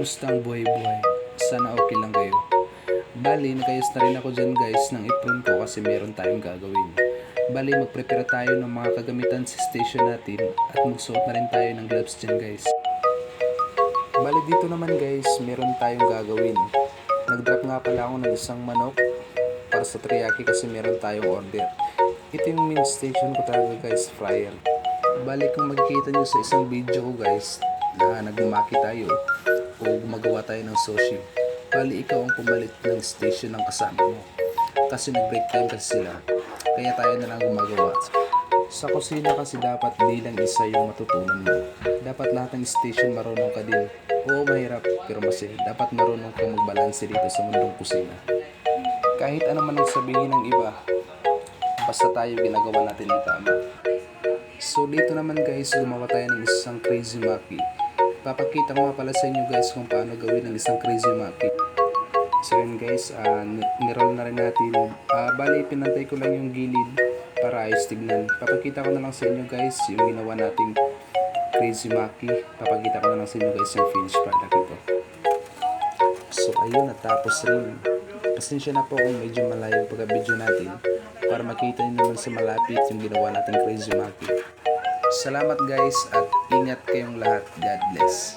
Kamusta ang buhay-buhay? Sana okay lang kayo. Bali, nakayos na rin ako dyan guys ng apron ko kasi meron tayong gagawin. Bali, magprepare tayo ng mga kagamitan sa station natin at magsuot na rin tayo ng gloves dyan guys. Bali, dito naman guys, meron tayong gagawin. Nag-drop nga pala ako ng isang manok para sa teriyaki kasi meron tayong order. Ito yung main station ko talaga guys, fryer. Bali, kung makikita nyo sa isang video ko guys, na nagmamaki tayo o gumagawa tayo ng sushi, bali ikaw ang pumalit ng station ng kasama mo kasi nag-break time kasi sila, kaya tayo na lang gumagawa. Sa kusina kasi dapat di lang isa yung matutunan mo, dapat lahat ng station marunong ka din. Oo, mahirap pero masaya, dapat marunong kang magbalanse dito sa mundong kusina. Kahit ano man ang sabihin ng iba, basta tayo ginagawa natin ng tama. So dito naman guys, gumawa tayo ng isang crazy maki. Papakita ko nga pala sa inyo guys kung paano gawin ang isang crazy maki. So yun guys, niroll na rin natin. Bali, pinantay ko lang yung gilid para ayos tignan. Papakita ko na lang sa inyo guys yung ginawa nating crazy maki. Papakita ko na lang sa inyo guys yung finished product ito. So ayun, natapos rin. Pasensya na po kung medyo malayo yung pagka-video natin para makita nyo naman sa malapit yung ginawa nating crazy maki. Salamat guys at ingat kayong lahat. God bless.